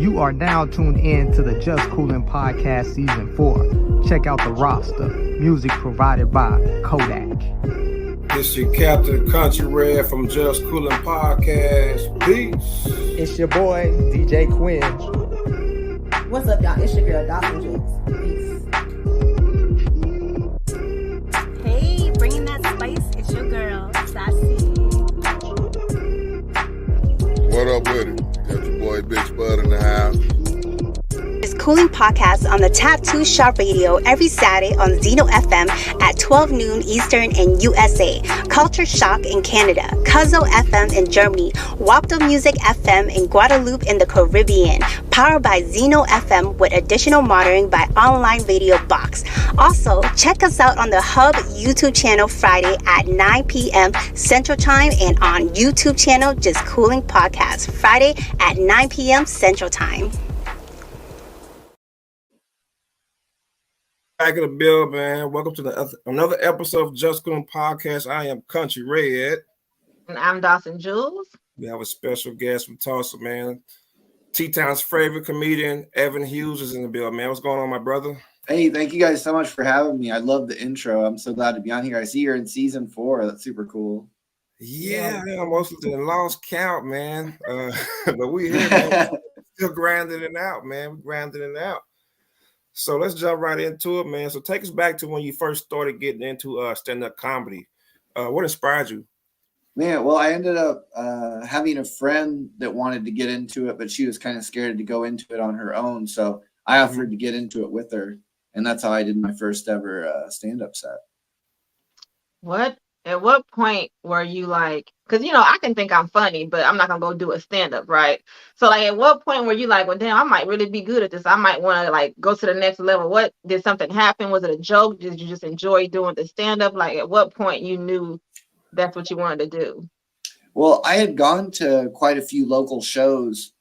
You are now tuned in to the Just Coolin' Podcast Season 4. Check out the roster. Music provided by Kodak. It's your Captain Country Red from Just Coolin' Podcast. Peace. It's your boy, DJ Quinn. What's up, y'all? It's your girl, DawsonSJewellS. Peace. Hey, bringing that spice. It's your girl, Sassy. What up with it? Got your boy Big Spud in the house. It's Cooling Podcast on the Tattoo Shop Radio every Saturday on Zeno FM at 12 noon Eastern in USA, Culture Shock in Canada, Cuzzo FM in Germany, Wapto Music FM in Guadeloupe in the Caribbean, powered by Zeno FM with additional monitoring by Online Radio Box. Also, check us out on the Hubb YouTube channel Friday at 9 p.m. Central Time and on YouTube channel Just Cooling Podcast Friday at 9 p.m. Central Time. Back in the build, man. Welcome to another episode of Just Coolin' Podcast. I am Country Red. And I'm DawsonSJewellS. We have a special guest from Tulsa, man. T-Town's favorite comedian, Evan Hughes, is in the build, man. What's going on, my brother? Hey, thank you guys so much for having me. I love the intro. I'm so glad to be on here. I see you're in season 4. That's super cool. Yeah, I almost lost count, man. But we here, man. Still grinding it out, man. We're grinding it out. So let's jump right into it, man. So take us back to when you first started getting into stand-up comedy. What inspired you? Man, well, I ended up having a friend that wanted to get into it, but she was kind of scared to go into it on her own. So I offered to get into it with her, and that's how I did my first ever stand-up set. At what point were you like, because, you know, I can think I'm funny, but I'm not going to go do a stand-up, right? So, like, at what point were you like, well, damn, I might really be good at this. I might want to, like, go to the next level. What, did something happen? Was it a joke? Did you just enjoy doing the stand-up? Like, at what point you knew that's what you wanted to do? Well, I had gone to quite a few local shows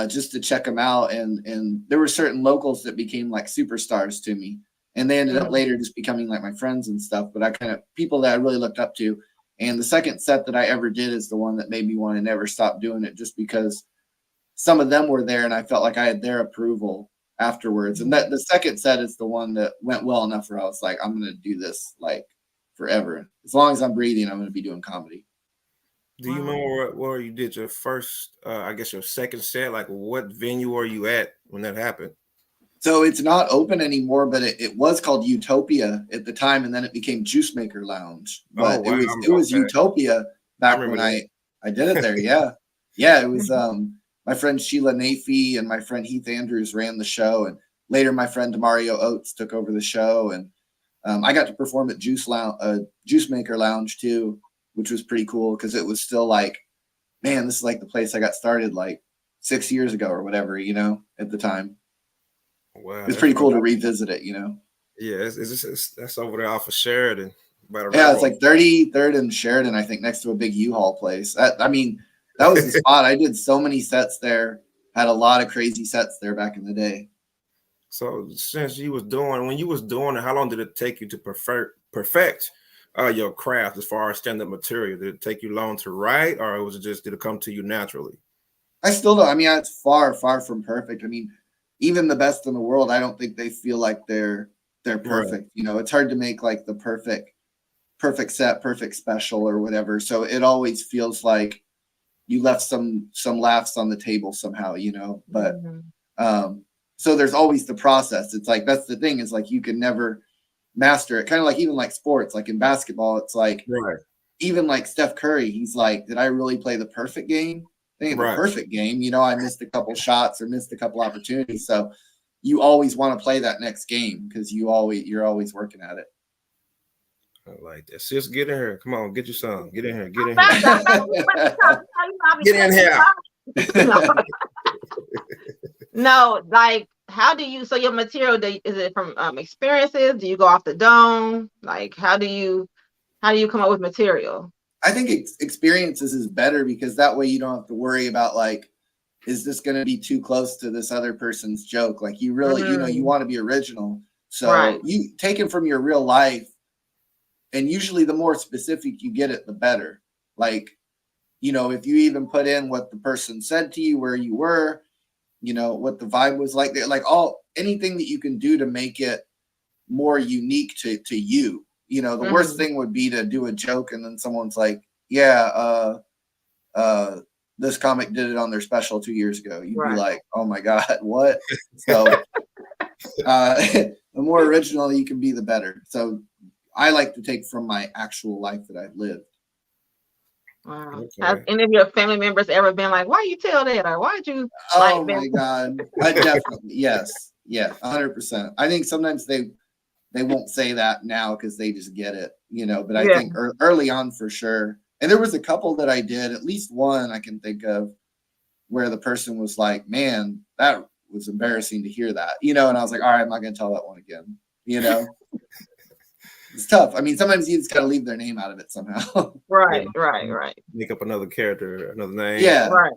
just to check them out, and there were certain locals that became, like, superstars to me. And they ended up later just becoming like my friends and stuff, but I kind of people that I really looked up to. And the second set that I ever did is the one that made me want to never stop doing it, just because some of them were there and I felt like I had their approval afterwards. And that the second set is the one that went well enough where I was like, I'm going to do this like forever. As long as I'm breathing, I'm going to be doing comedy. Do you remember where you did your first, I guess your second set? Like what venue were you at when that happened? So it's not open anymore, but it was called Utopia at the time, and then it became Juice Maker Lounge. But it was Utopia back when I did it there. Yeah. Yeah, it was my friend Sheila Nafee and my friend Heath Andrews ran the show, and later my friend Demario Oates took over the show, and I got to perform at Juice Maker Lounge too, which was pretty cool because it was still like, man, this is like the place I got started like 6 years ago or whatever, you know, at the time. Wow, it's pretty cool to revisit it, you know. Yeah, that's over there off of Sheridan. Yeah, it's like 33rd and Sheridan, I think, next to a big U-Haul place. I mean, that was the spot. I did so many sets there. Had a lot of crazy sets there back in the day. So since when you was doing it, how long did it take you to perfect your craft as far as stand-up material? Did it take you long to write, or did it come to you naturally? I still don't. I mean, it's far, far from perfect. I mean, even the best in the world, I don't think they feel like they're perfect. Right. You know, it's hard to make like the perfect set, perfect special or whatever. So it always feels like you left some laughs on the table somehow, you know. But so there's always the process. It's like that's the thing, is like you can never master it. Kind of like even like sports, like in basketball, it's like even like Steph Curry, he's like, did I really play the perfect game? The perfect game, you know, I missed a couple shots or missed a couple opportunities. So you always want to play that next game because you're always working at it. I like that. Sis, get in here. Come on, get your son. Get in here. Get in here. Get in here. No, like, how do you? So your material, is it from experiences? Do you go off the dome? Like, how do you come up with material? I think experiences is better because that way you don't have to worry about like, is this going to be too close to this other person's joke? Like you really, you know, you want to be original. So you take it from your real life, and usually the more specific you get it, the better. Like, you know, if you even put in what the person said to you, where you were, you know, what the vibe was like. Like anything that you can do to make it more unique to you. You know, the worst thing would be to do a joke and then someone's like, yeah, this comic did it on their special 2 years ago. You'd be like, oh my God, what? So the more original you can be, the better. So I like to take from my actual life that I've lived. Wow. Okay. Has any of your family members ever been like, why you tell that? Or why'd you Oh my God. I definitely, yes. Yeah, 100%. I think sometimes they won't say that now because they just get it, you know, but I think early on for sure. And there was a couple that I did, at least one I can think of, where the person was like, man, that was embarrassing to hear that, you know, and I was like, all right, I'm not going to tell that one again, you know. It's tough. I mean, sometimes you just got to leave their name out of it somehow. Right. Make up another character, another name. Yeah. Right.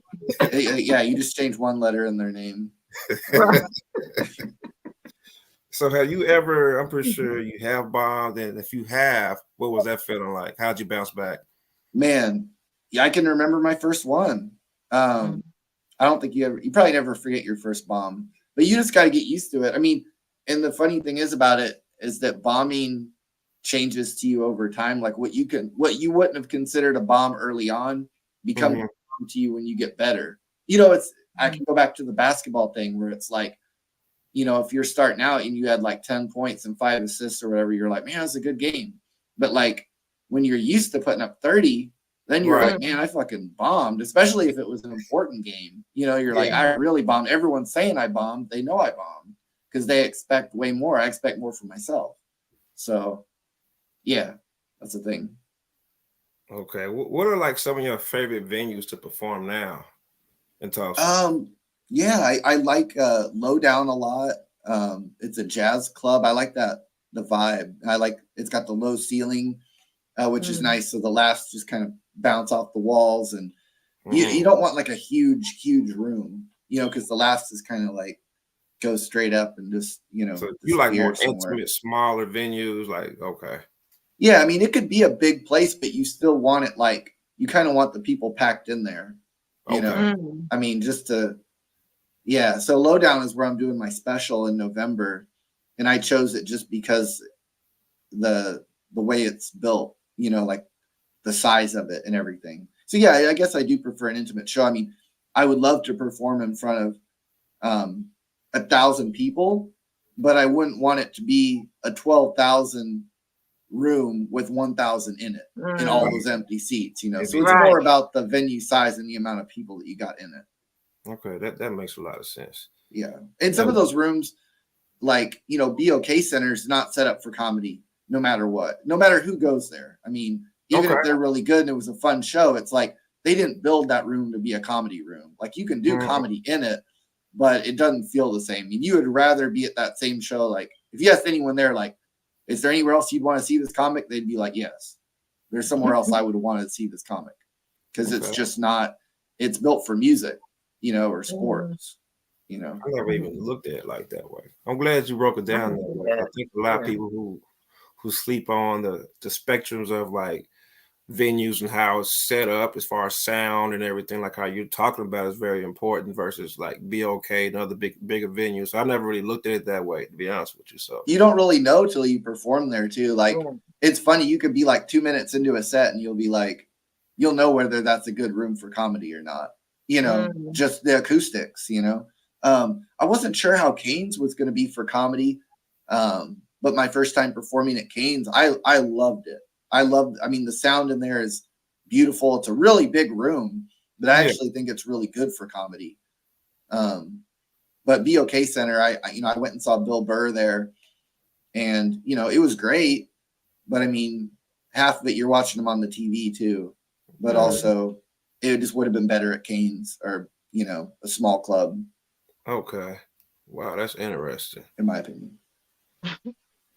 Yeah, you just change one letter in their name. Right. So have you ever, I'm pretty sure you have bombed, and if you have, what was that feeling like? How'd you bounce back? Man, yeah, I can remember my first one. I don't think you probably never forget your first bomb, but you just got to get used to it. I mean, and the funny thing is about it is that bombing changes to you over time. Like what you wouldn't have considered a bomb early on becomes a bomb to you when you get better. You know, I can go back to the basketball thing where it's like, you know, if you're starting out and you had like 10 points and 5 assists or whatever, you're like, man, that's a good game. But like when you're used to putting up 30, then you're like, man, I fucking bombed, especially if it was an important game. You know, you're like, I really bombed. Everyone's saying I bombed. They know I bombed because they expect way more. I expect more from myself. So, yeah, that's the thing. Okay. What are like some of your favorite venues to perform now in Tulsa? Yeah, I like Lowdown a lot. It's a jazz club. I like the vibe. It's got the low ceiling, which is nice. So the laughs just kind of bounce off the walls, and you don't want like a huge room, you know, because the laughs is kind of like go straight up and just, you know. So you like more intimate, smaller venues, like, okay. Yeah, I mean, it could be a big place, but you still want it like, you kind of want the people packed in there, you know. I mean, just to. Yeah, so Lowdown is where I'm doing my special in November, and I chose it just because the way it's built, you know, like the size of it and everything. So yeah, I guess I do prefer an intimate show. I mean, I would love to perform in front of 1,000 people, but I wouldn't want it to be a 12,000 room with 1,000 in it and all those empty seats, you know. So it's more about the venue size and the amount of people that you got in it. Okay, that makes a lot of sense. Yeah. And some of those rooms, like, you know, BOK Center is not set up for comedy no matter what, no matter who goes there. I mean, even if they're really good and it was a fun show, it's like they didn't build that room to be a comedy room. Like you can do comedy in it, but it doesn't feel the same. I mean, you would rather be at that same show. Like if you asked anyone there, like, is there anywhere else you'd want to see this comic? They'd be like, yes, there's somewhere else I would have wanted to see this comic because it's just not, it's built for music, you know, or sports, you know. I never even looked at it like that way. I'm glad you broke it down that way. I think a lot of people who sleep on the spectrums of like venues and how it's set up as far as sound and everything, like how you're talking about, is very important versus like BOK and other bigger venues. So I never really looked at it that way, to be honest with you. So you don't really know till you perform there too. Like it's funny, you could be like 2 minutes into a set and you'll be like, you'll know whether that's a good room for comedy or not. You know, just the acoustics, you know. I wasn't sure how Cain's was going to be for comedy. But my first time performing at Cain's, I loved it. I mean, the sound in there is beautiful. It's a really big room, but I actually think it's really good for comedy. But BOK Center, I went and saw Bill Burr there, and, you know, it was great. But I mean, half of it, you're watching them on the TV too, but also it just would have been better at Cain's or, you know, a small club. Okay. Wow, that's interesting. In my opinion.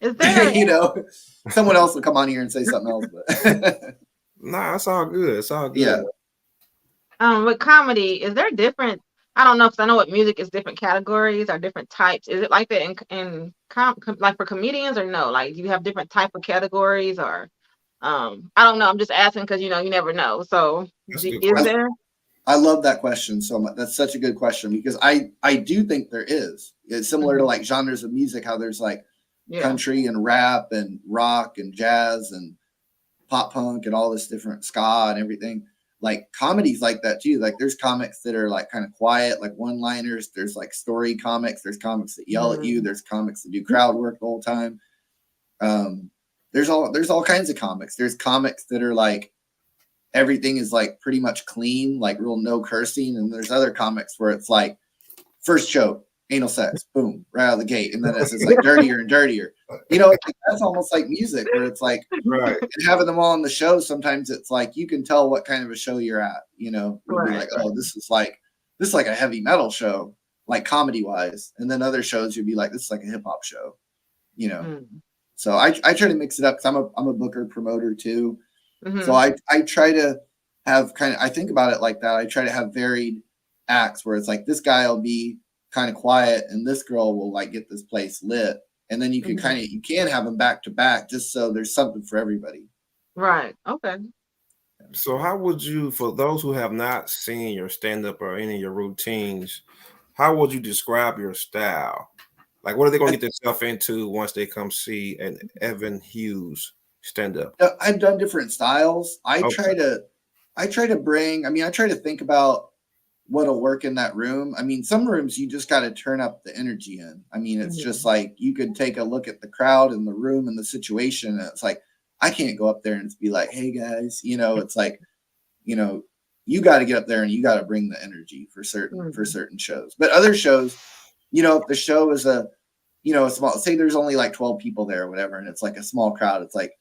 Is there you know, someone else will come on here and say something else, but nah, it's all good. It's all good. Yeah. With comedy, is there different? I don't know, because I know what music is different categories or different types. Is it like that in like for comedians, or no? Like, do you have different type of categories, or I don't know. I'm just asking because, you know, you never know. So is there? I love that question so much. That's such a good question because I do think there is. It's similar to like genres of music, how there's like country and rap and rock and jazz and pop punk and all this different ska and everything. Like comedies like that too. Like there's comics that are like kind of quiet, like one-liners. There's like story comics. There's comics that yell at you. There's comics that do crowd work the whole time. There's all kinds of comics. There's comics that are like everything is like pretty much clean, like real no cursing. And there's other comics where it's like first joke, anal sex, boom, right out of the gate. And then it's just like dirtier and dirtier. You know, that's almost like music where it's like, and having them all on the show, sometimes it's like, you can tell what kind of a show you're at, you know, you'll be like, oh, this is like a heavy metal show, like comedy wise. And then other shows you'd be like, this is like a hip hop show, you know? So I try to mix it up because I'm a booker promoter too. So I try to have I think about it like that. I try to have varied acts where it's like this guy will be kind of quiet and this girl will like get this place lit. And then you can you can have them back to back just so there's something for everybody. Right. Okay. So how would you, for those who have not seen your stand-up or any of your routines, how would you describe your style? Like what are they going to get themselves into once they come see an Evan Hughes stand up? I've done different styles. I try to bring, I try to think about what'll work in that room. I mean, some rooms you just got to turn up the energy in. I mean, it's just like you could take a look at the crowd and the room and the situation. And it's like, I can't go up there and be like, hey guys, you know, it's like, you know, you got to get up there and you got to bring the energy for certain shows. But other shows, you know, if the show is a small, say there's only like 12 people there or whatever, and it's like a small crowd, it's like,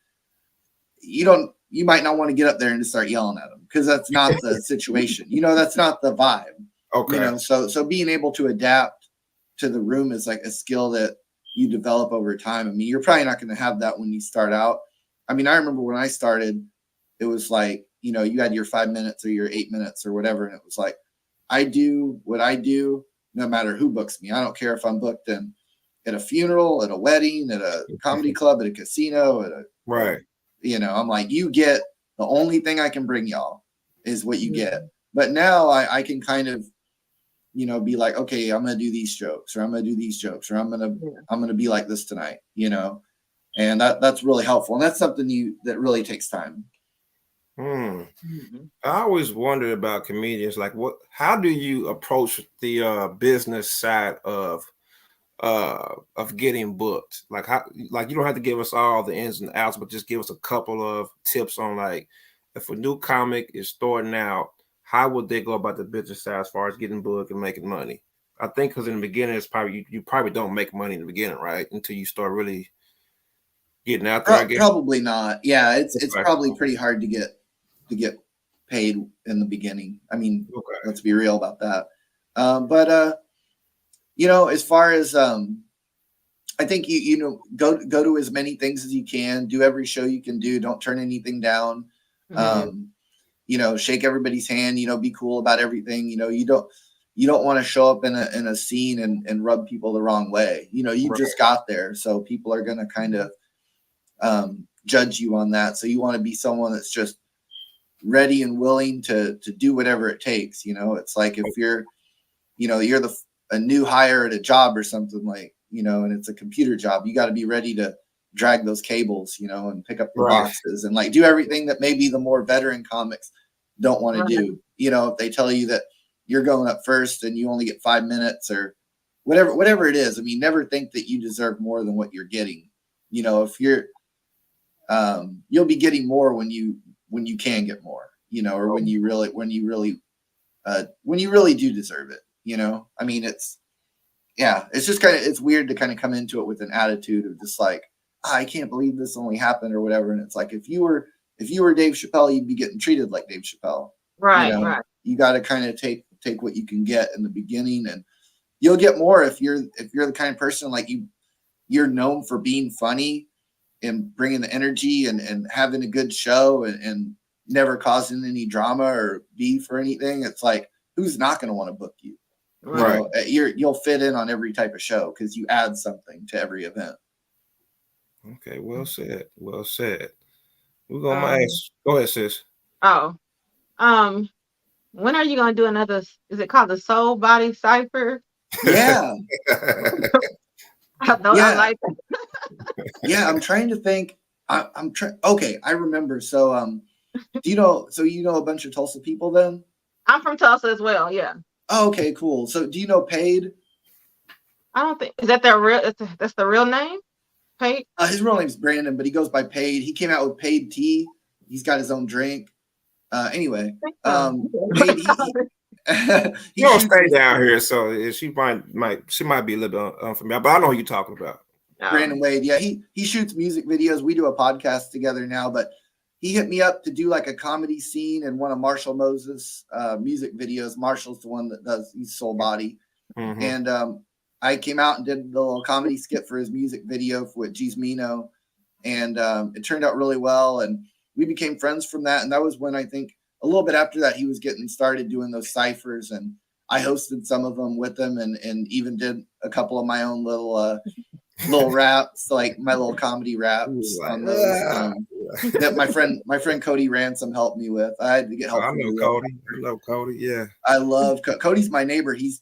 you might not want to get up there and just start yelling at them because that's not the situation. You know, that's not the vibe. Okay. You know, so being able to adapt to the room is like a skill that you develop over time. I mean, you're probably not going to have that when you start out. I mean, I remember when I started, it was like, you know, you had your 5 minutes or your 8 minutes or whatever. And it was like, I do what I do no matter who books me. I don't care if I'm booked at a funeral, at a wedding, at a comedy club, at a casino, you know, I'm like, you get the only thing I can bring y'all is what you get. But now I can kind of, you know, be like, okay, I'm going to do these jokes or I'm going to do these jokes or I'm going to be like this tonight, you know, and that's really helpful. And that's something that really takes time. I always wondered about comedians, like how do you approach the business side of getting booked? Like you don't have to give us all the ins and outs, but just give us a couple of tips on like if a new comic is starting out, how would they go about the business side as far as getting booked and making money? I think because in the beginning it's probably you probably don't make money in the beginning, right? Until you start really getting out there. I guess. Probably not. Yeah, it's probably pretty hard to get paid in the beginning. I mean, let's be real about that. But you know, as far as I think you know, go to as many things as you can, do every show you can do, don't turn anything down. You know, shake everybody's hand, you know, be cool about everything. You know, you don't want to show up in a scene and rub people the wrong way. You know, you just got there, so people are gonna kind of judge you on that. So you want to be someone that's just ready and willing to do whatever it takes. You know, it's like if you're a new hire at a job or something, like, you know, and it's a computer job, you got to be ready to drag those cables, you know, and pick up the boxes and like do everything that maybe the more veteran comics don't want to do. You know, if they tell you that you're going up first and you only get 5 minutes or whatever it is. I mean, never think that you deserve more than what you're getting. You know, if you're, you'll be getting more when you can get more, you know, or when you really do deserve it. You know, I mean, it's just it's weird to kind of come into it with an attitude of just like, I can't believe this only happened or whatever. And it's like, if you were Dave Chappelle, you'd be getting treated like Dave Chappelle. Right. You know? Right. You got to kind of take what you can get in the beginning, and you'll get more if you're the kind of person like you're known for being funny and bringing the energy and having a good show and never causing any drama or beef or anything. It's like, who's not going to want to book you? Right. You know, you'll fit in on every type of show because you add something to every event. Okay, well said. Well said. We're gonna ask. Go ahead, sis. Oh, When are you gonna do another? Is it called the Soul Body Cipher? Yeah. I Yeah. like that. Yeah, I'm trying to think. I'm trying. Okay, I remember. So, do you know? So you know a bunch of Tulsa people then? I'm from Tulsa as well. Yeah. Oh, okay, cool. So, do you know Paid? I don't think is that their real. That's the real name. Paid. His real name's Brandon, but he goes by Paid. He came out with Paid Tea. He's got his own drink. Anyway, Paid. You don't stay down here, so she might be a little bit unfamiliar, but I know who you're talking about. Brandon Wade. Yeah, he shoots music videos. We do a podcast together now, but he hit me up to do like a comedy scene in one of Marshall Moses' music videos. Marshall's the one that does He's Soul Body. Mm-hmm. And I came out and did the little comedy skit for his music video with G's Mino. And it turned out really well. And we became friends from that. And that was when I think a little bit after that, he was getting started doing those ciphers. And I hosted some of them with him and even did a couple of my own little raps, like my little comedy raps on those that my friend Cody Ransom helped me with. I had to get help. I know Cody. I love Cody. Yeah, I love Cody's my neighbor. He's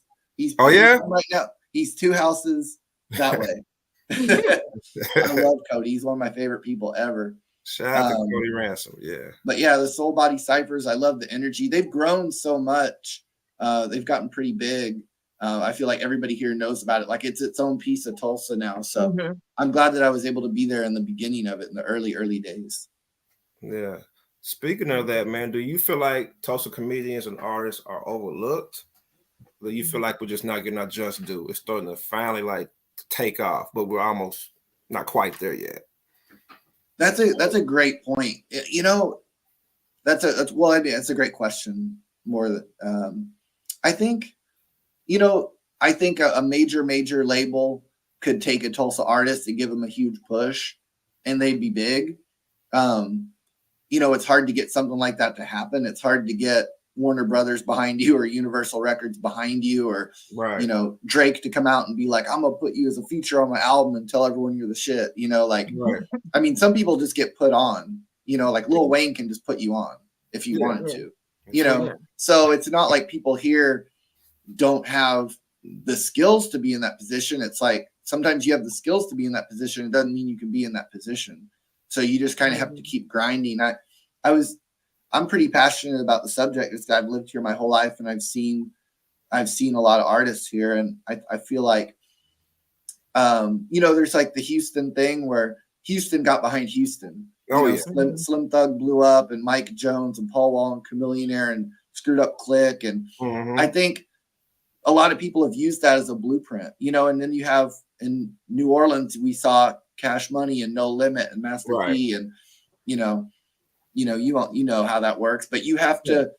oh yeah, right now. He's 2 houses that way. I love Cody. He's one of my favorite people ever. Shout out to Cody Ransom. Yeah, but yeah, the Soul Body Ciphers. I love the energy. They've grown so much. They've gotten pretty big. I feel like everybody here knows about it. Like it's its own piece of Tulsa now. So I'm glad that I was able to be there in the beginning of it in the early days. Yeah. Speaking of that, man, do you feel like Tulsa comedians and artists are overlooked? Or do you feel like we're just not getting our just due? It's starting to finally like take off, but we're almost not quite there yet. That's a great point. You know, that's a great question. More I think. You know, I think a major label could take a Tulsa artist and give them a huge push and they'd be big. You know, it's hard to get something like that to happen. It's hard to get Warner Brothers behind you or Universal Records behind you or, you know, Drake to come out and be like, I'm going to put you as a feature on my album and tell everyone you're the shit. You know, like, I mean, some people just get put on, you know, like Lil Wayne can just put you on if you wanted to, you know, so it's not like people here don't have the skills to be in that position. It's like sometimes you have the skills to be in that position. It doesn't mean you can be in that position. So you just kind of have to keep grinding. I'm pretty passionate about the subject. I've lived here my whole life and I've seen a lot of artists here. And I feel like, you know, there's like the Houston thing where Houston got behind Houston. Slim Thug blew up and Mike Jones and Paul Wall and Chamillionaire and Screwed Up Click. And I think a lot of people have used that as a blueprint, you know, and then you have in New Orleans, we saw Cash Money and No Limit and Master P and, you know, you know how that works, but you have to,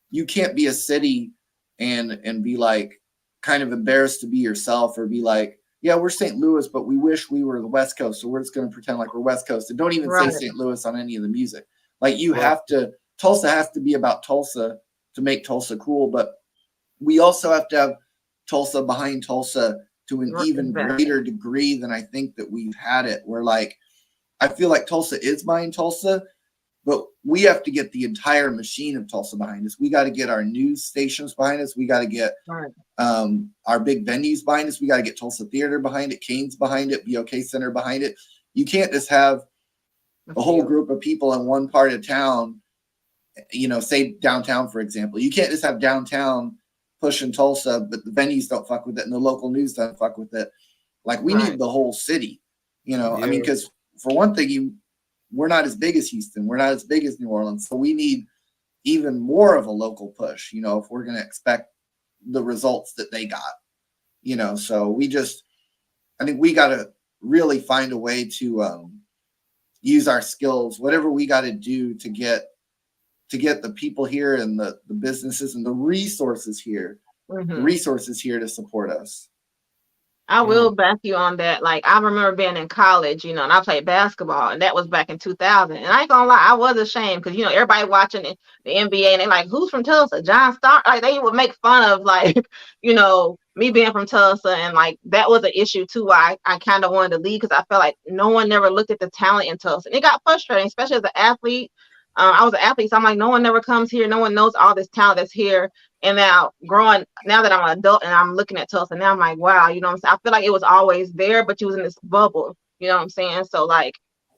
you can't be a city and be like kind of embarrassed to be yourself or be like, yeah, we're St. Louis, but we wish we were the West Coast. So we're just going to pretend like we're West Coast and don't even say St. Louis on any of the music. Like you have to, Tulsa has to be about Tulsa to make Tulsa cool, but we also have to have Tulsa behind Tulsa to an even greater degree than I think that we've had it. Where like, I feel like Tulsa is behind Tulsa, but we have to get the entire machine of Tulsa behind us. We got to get our news stations behind us. We got to get our big venues behind us. We got to get Tulsa Theater behind it, Canes behind it, BOK Center behind it. You can't just have a whole group of people in one part of town, you know, say downtown, for example. You can't just have downtown pushing Tulsa, but the venues don't fuck with it and the local news don't fuck with it. Like we need the whole city, you know. I mean, because for one thing, we're not as big as Houston, we're not as big as New Orleans, so we need even more of a local push, you know, if we're going to expect the results that they got, you know. So I think we got to really find a way to use our skills, whatever we got to do to get the people here and the businesses and the resources here to support us. I will back you on that. Like I remember being in college, you know, and I played basketball, and that was back in 2000. And I ain't gonna lie, I was ashamed because, you know, everybody watching the NBA and they like, who's from Tulsa? John Stark. Like they would make fun of like, you know, me being from Tulsa, and like that was an issue too. Why I kind of wanted to leave because I felt like no one never looked at the talent in Tulsa. And it got frustrating, especially as an athlete. I was an athlete, so I'm like, no one never comes here. No one knows all this talent that's here. And now now that I'm an adult and I'm looking at Tulsa, now I'm like, wow, you know what I'm saying? I feel like it was always there, but you was in this bubble, you know what I'm saying? So like,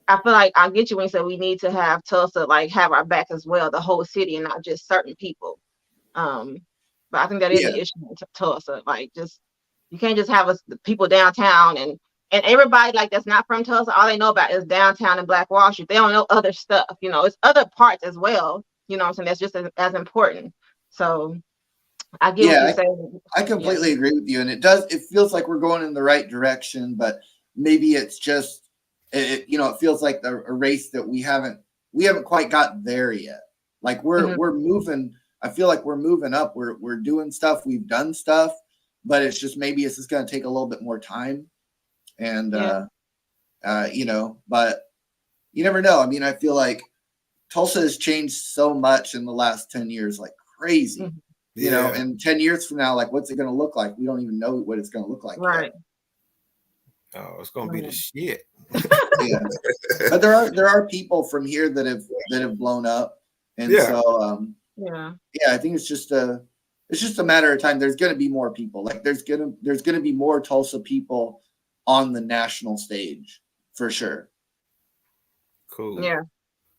I feel like I get you when you say we need to have Tulsa like have our back as well, the whole city and not just certain people. But I think that is an issue in Tulsa. Like, just you can't just have the people downtown and everybody like that's not from Tulsa. All they know about is downtown and Black Wall Street. They don't know other stuff. You know, it's other parts as well. You know what I'm saying? That's just as important. So I get what you're saying. I completely agree with you, and it feels like we're going in the right direction, but maybe it's just it feels like a race that we haven't quite got there yet. Like we're moving. I feel like we're moving up. We're doing stuff. We've done stuff, but it's just maybe it's just going to take a little bit more time. And but you never know. I mean, I feel like Tulsa has changed so much in the last 10 years, like crazy. You know, and 10 years from now, like what's it going to look like? We don't even know what it's going to look like. Right. Yet. Oh, it's going to be the shit. But there are people from here that have blown up, and so I think it's just a matter of time. There's going to be more people. Like there's going to be more Tulsa people on the national stage for sure. Cool. Yeah.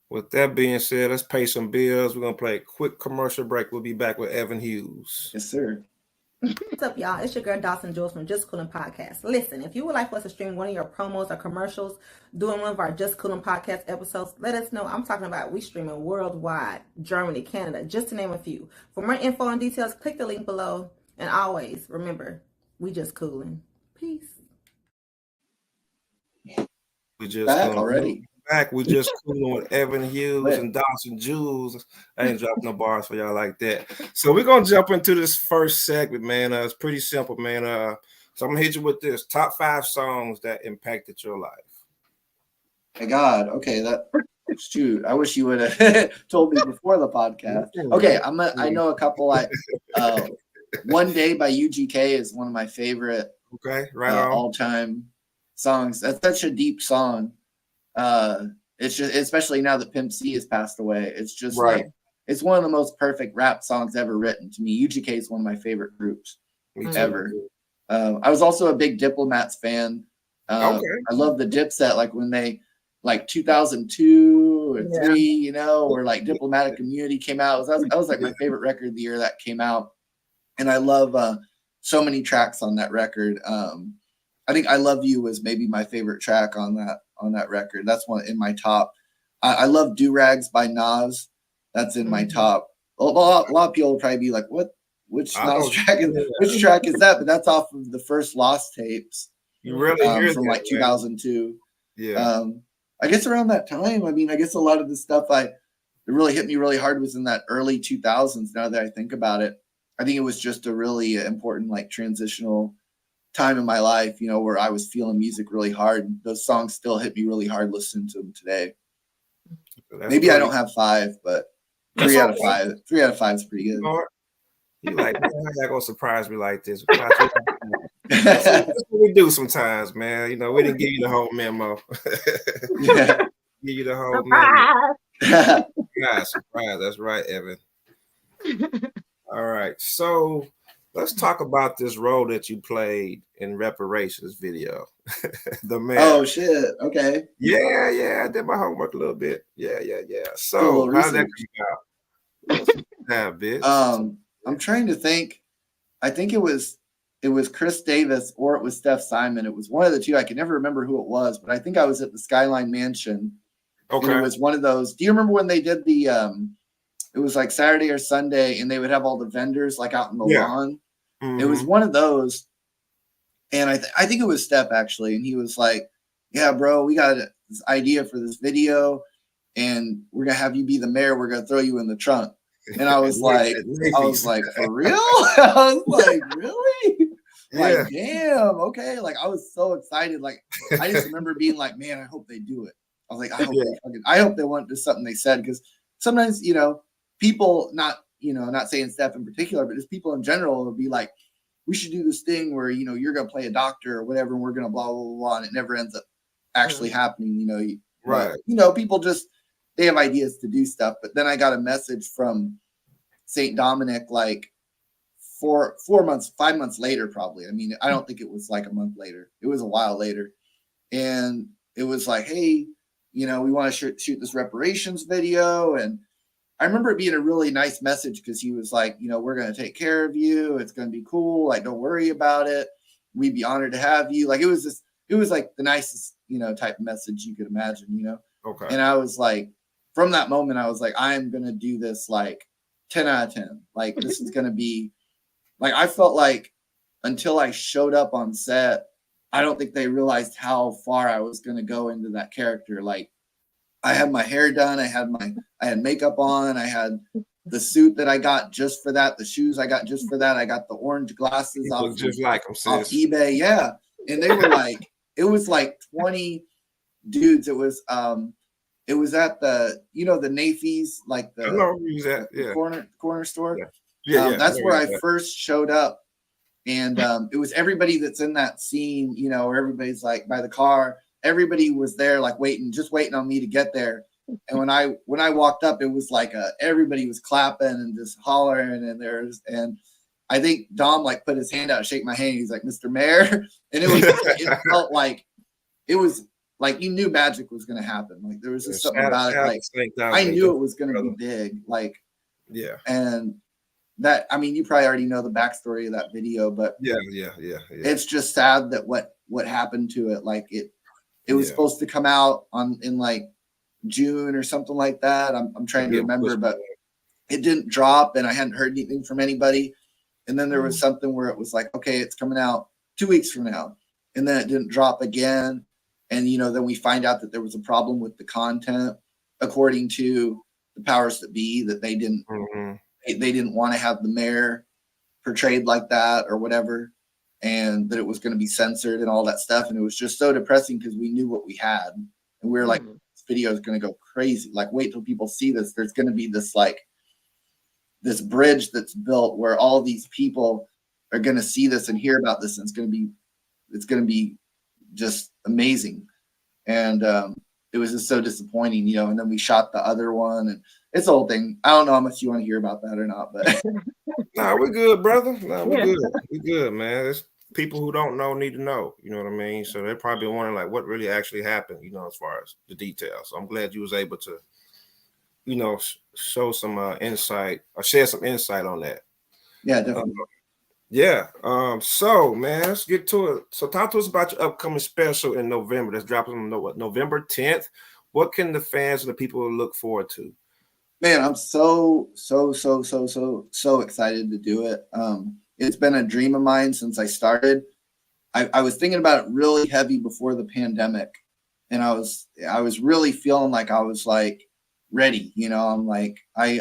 With that being said, let's pay some bills. We're going to play a quick commercial break. We'll be back with Evan Hughes. Yes, sir. What's up, y'all? It's your girl, DawsonSJewellS from Just Coolin' Podcast. Listen, if you would like for us to stream one of your promos or commercials during one of our Just Coolin' Podcast episodes, let us know. I'm talking about we streaming worldwide, Germany, Canada, just to name a few. For more info and details, click the link below. And always, remember, we just coolin'. Peace. We just back already. Back, we just cooling with Evan Hughes and DawsonSJewellS. I ain't dropping no bars for y'all like that. So we're gonna jump into this first segment, man. It's pretty simple, man. So I'm gonna hit you with this: top 5 songs that impacted your life. My God, okay, shoot. I wish you would have told me before the podcast. Okay, I know a couple. One Day by UGK is one of my favorite. Okay, right on. All time songs. That's such a deep song. It's just, especially now that Pimp C has passed away, it's just like it's one of the most perfect rap songs ever written to me. UGK is one of my favorite groups ever. I was also a big Diplomats fan. I love the Dipset, like when they like 2002 or 3, you know, or like Diplomatic Community came out. That was like my favorite record of the year that came out, and I love so many tracks on that record. I think I Love You was maybe my favorite track on that record. That's one in my top. I love Do Rags by Nas. That's in my top. A lot of people will probably be like, "What? Which Nas track is that?" But that's off of the first Lost tapes. You really hear from like 2002. Yeah. I guess around that time. I mean, I guess a lot of the stuff it really hit me really hard was in that early 2000s. Now that I think about it, I think it was just a really important like transitional time in my life, you know, where I was feeling music really hard. Those songs still hit me really hard listening to them today. Maybe I don't have 5, but 3 out of 5. 3 out of 5 is pretty good. You like, man, how y'all gonna surprise me like this? That's what we do sometimes, man. You know, we didn't give you the whole memo. Give you the whole memo. Yeah, surprise. That's right, Evan. All right, so let's talk about this role that you played in Reparations video. The man. Oh shit. Okay. Yeah. I did my homework a little bit. Yeah. So how did that come out? Yeah, bitch. I'm trying to think. I think it was Chris Davis or it was Steph Simon. It was one of the two. I can never remember who it was, but I think I was at the Skyline Mansion. Okay. And it was one of those. Do you remember when they did the it was like Saturday or Sunday and they would have all the vendors like out in the lawn? Mm-hmm. It was one of those. And I think it was Steph actually. And he was like, "Yeah, bro, we got this idea for this video and we're going to have you be the mayor. We're going to throw you in the trunk." And I was like, for real? I was like, really? Like, damn, okay. Like, I was so excited. Like, I just remember being like, man, I hope they do it. I was like, I hope they want to do something they said. Because sometimes, you know, people not saying Steph in particular, but just people in general will be like, we should do this thing where, you know, you're going to play a doctor or whatever, and we're going to blah, blah, blah, blah. And it never ends up actually happening, you know. Right. You know, people just, they have ideas to do stuff. But then I got a message from St. Dominic like 5 months later, probably. I mean, I don't think it was like a month later. It was a while later. And it was like, hey, we want to shoot this reparations video. And I remember it being a really nice message because he was like, we're going to take care of you. It's going to be cool. Like, don't worry about it. We'd be honored to have you. Like, it was like the nicest, type of message you could imagine, Okay. And I was like, from that moment, I was like, I'm going to do this like 10 out of 10. Like, this is going to be like, I felt like until I showed up on set, I don't think they realized how far I was going to go into that character. Like, I had my hair done. I had makeup on. I had the suit that I got just for that. The shoes I got just for that. I got the orange glasses off eBay. Yeah. And they were like, it was like 20 dudes. It was at the, the Nafis, like the corner store. Yeah. That's where I first showed up. And it was everybody that's in that scene, where everybody's like by the car. Everybody was there, like just waiting on me to get there. And when I walked up, it was like everybody was clapping and just hollering. And I think Dom like put his hand out, shake my hand. He's like, Mr. Mayor. And it felt like it was like you knew magic was going to happen. Like there was just something about it. Like I knew it was going to be big. Like and that, I mean, you probably already know the backstory of that video, but yeah. It's just sad that what happened to it. Like it was supposed to come out in like June or something like that. I'm trying to remember, but it didn't drop and I hadn't heard anything from anybody. And then there was something where it was like, okay, it's coming out 2 weeks from now. And then it didn't drop again. And, then we find out that there was a problem with the content, according to the powers that be, that they didn't, they didn't want to have the mayor portrayed like that or whatever. And that it was going to be censored and all that stuff. And it was just so depressing because we knew what we had. And we were like, this video is going to go crazy. Like, wait till people see this. There's going to be this bridge that's built where all these people are going to see this and hear about this. And it's going to be just amazing. And it was just so disappointing, and then we shot the other one and it's the whole thing. I don't know how much you want to hear about that or not, but nah, we're good, brother. Nah, we're good. We're good, man. It's people who don't know need to know, you know what I mean? So they're probably wondering like what really actually happened, as far as the details. So I'm glad you was able to, show some insight or share some insight on that. Yeah, definitely. So man, let's get to it. So talk to us about your upcoming special in November. That's dropping on November 10th. What can the fans and the people look forward to? Man, I'm so excited to do it. It's been a dream of mine since I started. I was thinking about it really heavy before the pandemic, and I was really feeling like I was like ready. I'm like I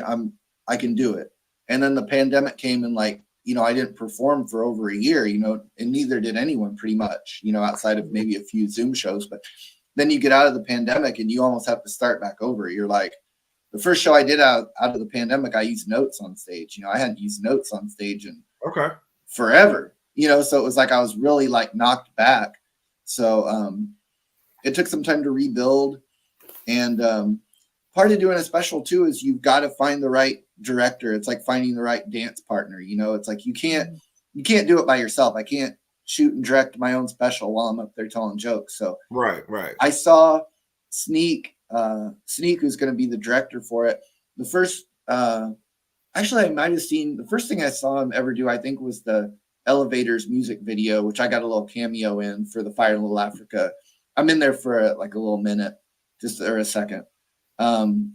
can do it. And then the pandemic came and like I didn't perform for over a year. And neither did anyone pretty much. Outside of maybe a few Zoom shows. But then you get out of the pandemic and you almost have to start back over. You're like, the first show I did out of the pandemic, I used notes on stage. I hadn't used notes on stage in forever. So it was like I was really like knocked back. So it took some time to rebuild. And part of doing a special too is you've got to find the right director. It's like finding the right dance partner. It's like you can't do it by yourself. I can't shoot and direct my own special while I'm up there telling jokes. So right. I saw Sneak, who's going to be the director for it. The first, actually, I might have seen the first thing I saw him ever do, I think, was the Elevators music video, which I got a little cameo in for the Fire in Little Africa. I'm in there for like a little minute, or a second. And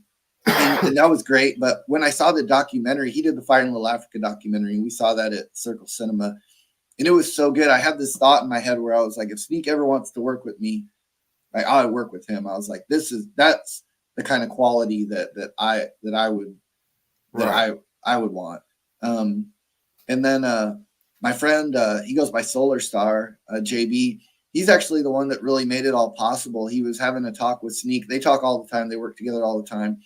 that was great. But when I saw the documentary, he did the Fire in Little Africa documentary, and we saw that at Circle Cinema. And it was so good. I had this thought in my head where I was like, if Sneak ever wants to work with me, I would work with him. I was like, that's the kind of quality that I would want. And then my friend, he goes by Solar Star, JB. He's actually the one that really made it all possible. He was having a talk with Sneak. They talk all the time. They work together all the time.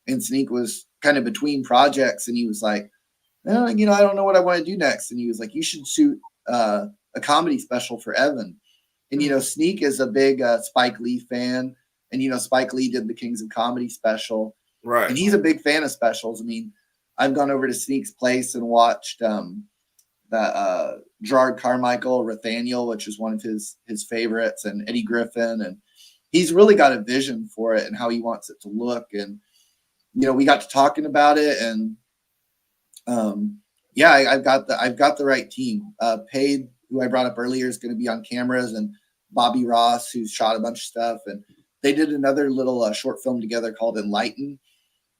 And Sneak was kind of between projects, and he was like, I don't know what I want to do next. And he was like, you should shoot a comedy special for Evan. And, Sneak is a big Spike Lee fan, And, you know, Spike Lee did the Kings of Comedy special. Right. And he's a big fan of specials. I mean, I've gone over to Sneak's place and watched the Gerard Carmichael, Rathaniel, which is one of his favorites, and Eddie Griffin. And he's really got a vision for it and how he wants it to look. And, you know, we got to talking about it, and I've got the right team. Paid, who I brought up earlier, is going to be on cameras, and Bobby Ross, who's shot a bunch of stuff. And they did another little short film together called Enlighten.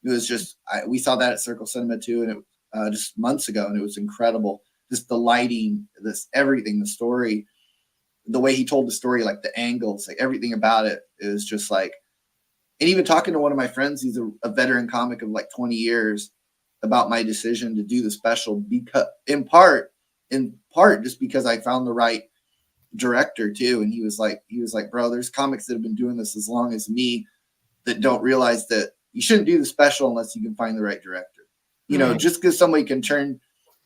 It was just, we saw that at Circle Cinema too, and it just months ago, and it was incredible. Just the lighting, everything, the story, the way he told the story, like the angles, like everything about it is just like, and even talking to one of my friends, he's a veteran comic of like 20 years, about my decision to do the special, because in part, just because I found the right director too. And he was like, bro, there's comics that have been doing this as long as me that don't realize that you shouldn't do the special unless you can find the right director. You know, just because somebody can turn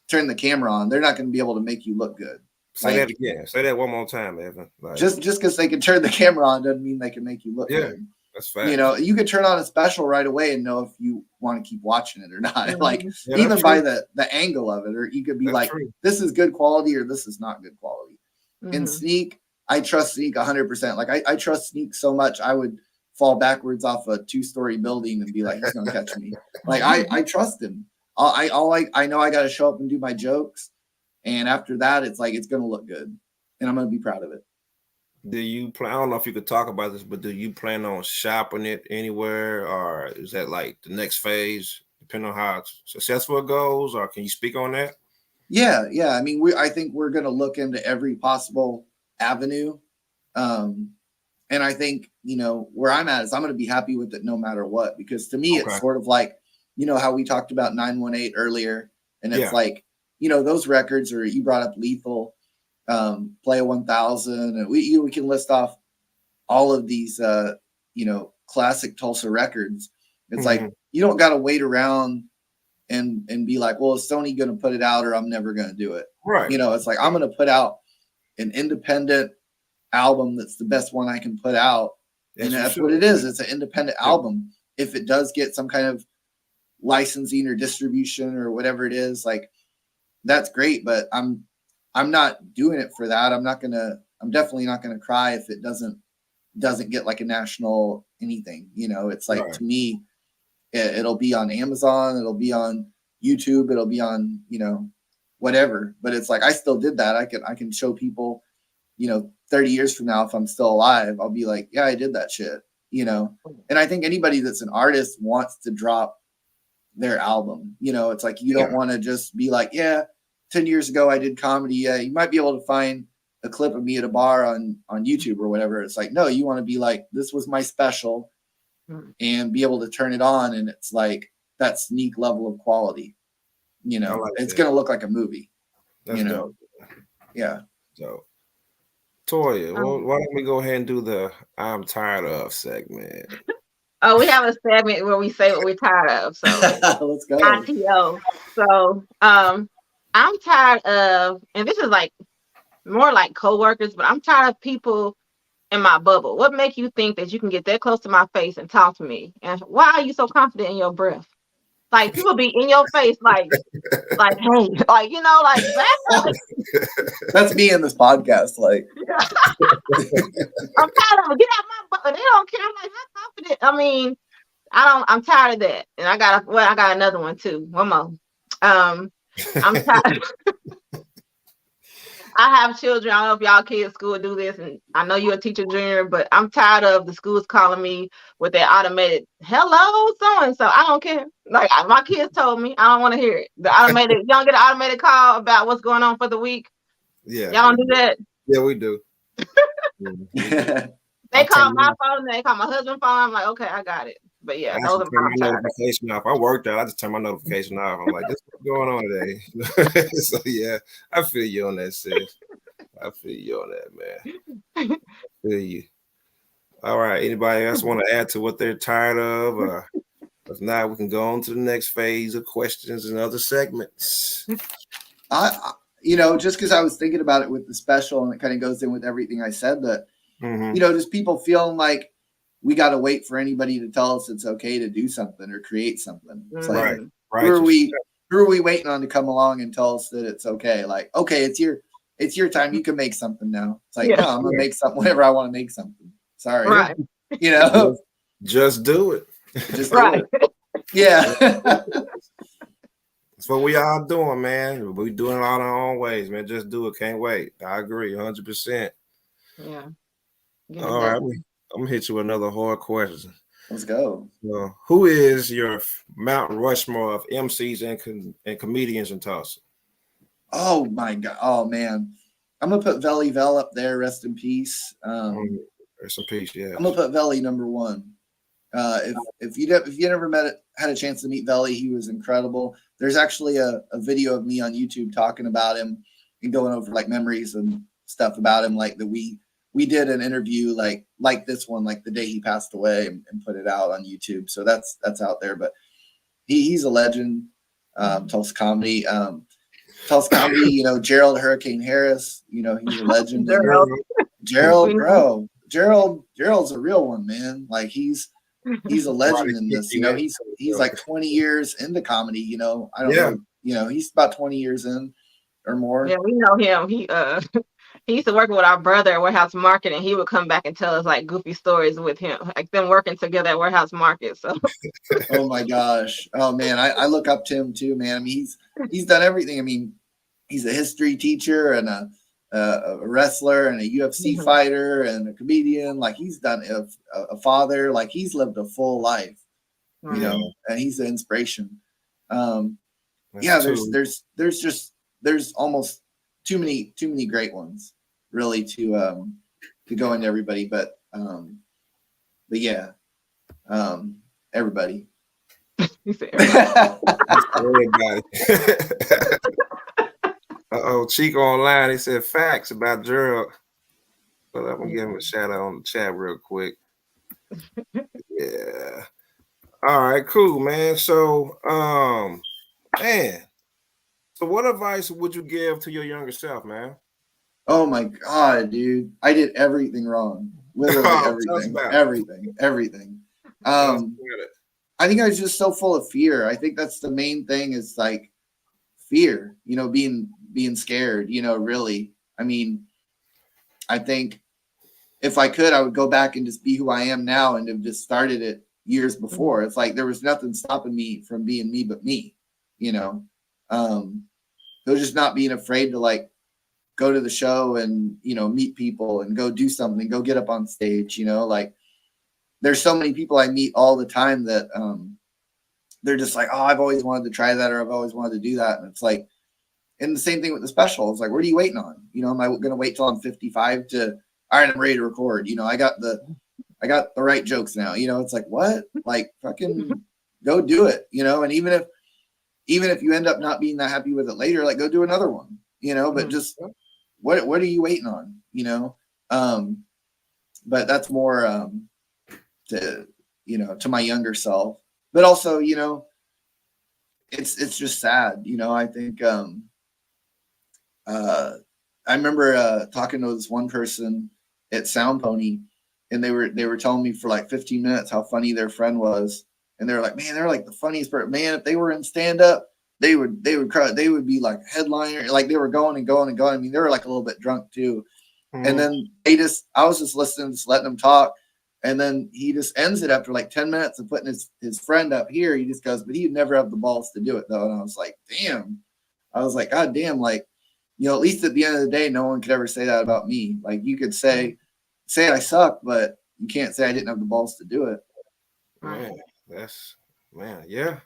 the camera on, they're not going to be able to make you look good. Say that again. Say that one more time, Evan. Like, just because they can turn the camera on doesn't mean they can make you look good. That's fact. You know, you can turn on a special right away and know if you want to keep watching it or not. Like even by the angle of it, or you could be this is good quality or this is not good quality. In Sneak, I trust Sneak 100%. Like I trust Sneak so much, I would fall backwards off a 2-story building and be like, he's gonna catch me. Like I trust him. I know I got to show up and do my jokes, and after that, it's like it's gonna look good, and I'm gonna be proud of it. Do you plan? I don't know if you could talk about this, but do you plan on shopping it anywhere, or is that like the next phase, depending on how successful it goes, or can you speak on that? Yeah. I mean, I think we're gonna look into every possible avenue. And I think, you know, where I'm at is I'm going to be happy with it no matter what, because to me, it's sort of like, you know, how we talked about 918 earlier. And it's like, you know, those records, or you brought up Lethal, Playa 1000, and we can list off all of these, you know, classic Tulsa records. It's like, you don't got to wait around and be like, well, is Sony going to put it out or I'm never going to do it? Right. You know, it's like, I'm going to put out an independent album that's the best one I can put out, and that's what it is. It's an independent album. If it does get some kind of licensing or distribution or whatever it is, like that's great, but I'm not doing it for that. I'm definitely not gonna cry if it doesn't get like a national anything. You know, it's like to me, it'll be on Amazon, it'll be on YouTube, it'll be on, you know, whatever. But it's like I still did that. I can show people, you know, 30 years from now, if I'm still alive, I'll be like, yeah, I did that shit, you know? And I think anybody that's an artist wants to drop their album. You know, it's like, you don't want to just be like, 10 years ago, I did comedy. Yeah. You might be able to find a clip of me at a bar on YouTube or whatever. It's like, no, you want to be like, this was my special, and be able to turn it on. And it's like that Sneak level of quality, you know, it's going to look like a movie, you know? Dope. Yeah. So Toya, why don't we go ahead and do the I'm tired of segment? Oh, we have a segment where we say what we're tired of. So let's go. ITO. So I'm tired of, and this is like more like coworkers, but I'm tired of people in my bubble. What make you think that you can get that close to my face and talk to me? And why are you so confident in your breath? Like people be in your face, like, hey, like, you know, like that's me in this podcast. Like, I'm tired of it. Get out my butt. They don't care. I'm like, how confident? I mean, I'm tired of that. And I got another one too. One more. I'm tired. I have children. I don't know if y'all kids school do this, and I know you're a teacher junior, but I'm tired of the schools calling me with their automated hello so-and-so. I don't care. Like my kids told me, I don't want to hear it. The automated, you don't get an automated call about what's going on for the week. Yeah. Y'all don't do that? Yeah, we do. They call my phone, and they call my husband's phone. I'm like, okay, I got it. But yeah, those are my notification off. I worked out. I just turned my notification off. I'm like, this is what's going on today. So yeah, I feel you on that, sis. I feel you on that, man. I feel you. All right. Anybody else want to add to what they're tired of? If not, we can go on to the next phase of questions and other segments. You know, just because I was thinking about it with the special, and it kind of goes in with everything I said, that you know, just people feeling like we got to wait for anybody to tell us it's okay to do something or create something. It's like, Right. who are we waiting on to come along and tell us that it's okay? Like, okay, it's your time. You can make something now. It's like, no, I'm gonna make something whenever I want to make something. Sorry. Right. You know, just do it. just Right. do it. Yeah. That's what we all doing, man. We doing it all our own ways, man. Just do it. Can't wait. I agree 100%. Yeah. All right. I'm gonna hit you with another hard question. Let's go. Who is your Mount Rushmore of MCs and comedians in Tulsa? Oh my God. Oh man. I'm gonna put Veli Vel up there. Rest in peace. Rest in peace. Yeah. I'm gonna put Veli number one. If you never had a chance to meet Veli, he was incredible. There's actually a video of me on YouTube talking about him and going over like memories and stuff about him, like that we did an interview like this one, like the day he passed away, and put it out on YouTube. So that's out there. But he's a legend. Tulsa comedy. You know, Gerald Hurricane Harris. You know, he's a legend. Gerald, bro. Gerald's a real one, man. Like he's a legend in this. You know, he's like 20 years into comedy. You know, I don't know. You know, he's about 20 years in or more. Yeah, we know him. He used to work with our brother at Warehouse Market, and he would come back and tell us like goofy stories with him, like them working together at Warehouse Market. So, oh my gosh, oh man, I look up to him too, man. I mean, he's done everything. I mean, he's a history teacher and a wrestler and a UFC fighter and a comedian. Like he's done a father. Like he's lived a full life, you know, and he's an inspiration. There's almost too many great ones really to go into everybody, but yeah, everybody. Everybody. Chico online, he said facts about Gerald, but I'm gonna give him a shout out on the chat real quick. Yeah. All right, cool, man. So so what advice would you give to your younger self, man? Oh my God, dude. I did everything wrong. Literally everything. I think I was just so full of fear. I think that's the main thing is like fear, you know, being scared, you know, really. I mean, I think if I could, I would go back and just be who I am now and have just started it years before. It's like there was nothing stopping me from being me but me, you know. So just not being afraid to like go to the show and, you know, meet people and go do something, go get up on stage, you know, like there's so many people I meet all the time that they're just like, oh, I've always wanted to try that, or I've always wanted to do that. And it's like, and the same thing with the special. It's like, what are you waiting on? You know, am I going to wait till I'm 55 to, all right, I'm ready to record. You know, I got the right jokes now, you know, it's like, what? Like fucking go do it, you know? And even if you end up not being that happy with it later, like go do another one, you know, but just what are you waiting on, you know? But that's more to, you know, to my younger self, but also, you know, it's just sad, you know. I think I remember talking to this one person at Sound Pony, and they were telling me for like 15 minutes how funny their friend was. And they were like, man, they're like the funniest person. Man, if they were in stand up, they would cry. They would be like headliner. Like they were going and going and going. I mean, they were like a little bit drunk too. And then I was just listening, just letting them talk. And then he just ends it after like 10 minutes of putting his friend up here. He just goes, but he'd never have the balls to do it though. And I was like, damn. I was like, God damn, like, you know, at least at the end of the day, no one could ever say that about me. Like you could say I suck, but you can't say I didn't have the balls to do it. Man, yeah.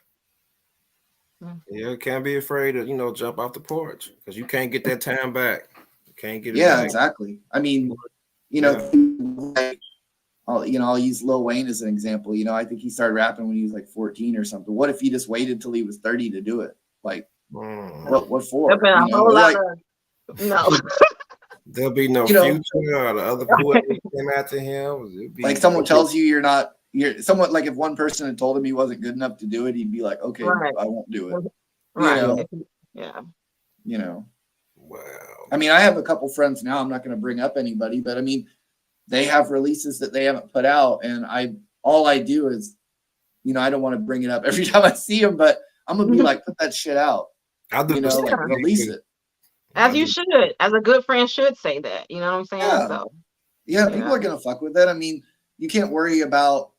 Yeah, can't be afraid to, you know, jump off the porch because you can't get that time back. You can't get it back. Exactly. I mean, you know, I'll use Lil Wayne as an example. You know, I think he started rapping when he was like 14 or something. What if he just waited till he was 30 to do it? Like, what for? There'll be a whole lot of no. There'll be no Future or the other whoever came after him. Like someone tells you you're somewhat like if one person had told him he wasn't good enough to do it, he'd be like, okay, I won't do it. Right. You know? Yeah. You know. Wow. I mean, I have a couple friends now. I'm not going to bring up anybody, but I mean, they have releases that they haven't put out, and all I do is, I don't want to bring it up every time I see them, but I'm gonna be like, put that shit out. I'll do like release it. As you should, as a good friend should say that. You know what I'm saying? Yeah. So People are gonna fuck with it. I mean, you can't worry about,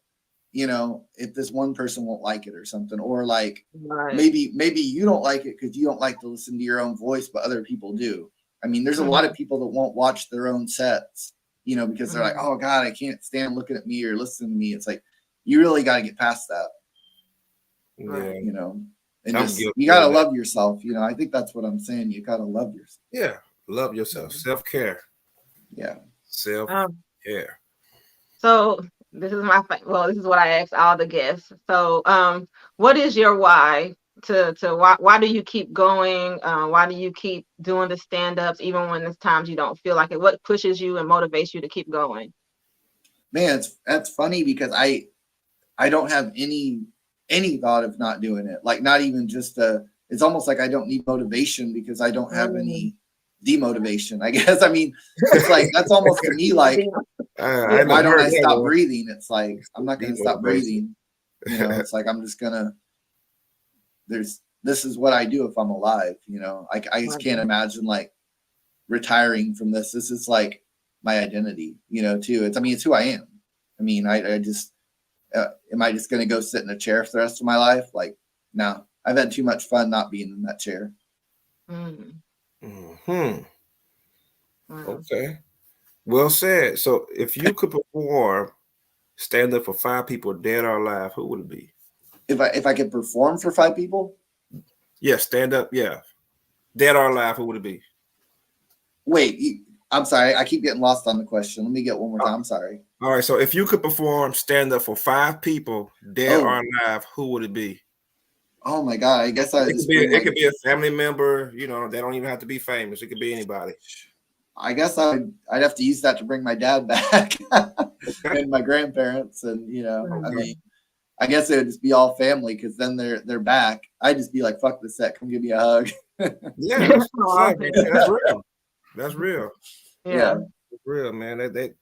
if this one person won't like it or something, or like maybe you don't like it because you don't like to listen to your own voice, but other people do. I mean, there's a lot of people that won't watch their own sets, because they're like, oh God, I can't stand looking at me or listening to me. It's like, you really got to get past that. Yeah. And just, you got to love yourself. I think that's what I'm saying. You got to love yourself. Yeah. Love yourself. Self-care. Yeah. Self-care. So this is this is what I ask all the guests. So, what is your why why do you keep going? Why do you keep doing the stand-ups even when there's times you don't feel like it? What pushes you and motivates you to keep going? Man, that's funny because I don't have any thought of not doing it. Like, not even just it's almost like I don't need motivation because I don't have any demotivation, I guess. I mean, it's like, that's almost to me like, why don't I stop breathing? It's like, I'm not going to stop breathing. It's like, I'm just going to, this is what I do if I'm alive. I just can't imagine like retiring from this. This is like my identity, too. It's who I am. I mean, I just, am I just going to go sit in a chair for the rest of my life? Like, no, I've had too much fun not being in that chair. Okay. Well said. So if you could perform stand up for 5 people, dead or alive, who would it be? If I could perform for 5 people? Yeah, stand up. Yeah. Dead or alive, who would it be? Wait, I'm sorry. I keep getting lost on the question. Let me get one more time. I'm sorry. All right. So if you could perform stand up for 5 people, dead or alive, who would it be? Oh my God. I guess it could be a family member. They don't even have to be famous. It could be anybody. I guess I'd have to use that to bring my dad back and my grandparents. And, I mean, I guess it would just be all family because then they're back. I'd just be like, fuck this set. Come give me a hug. Yeah. That's real. That's real. Yeah. It's real, man.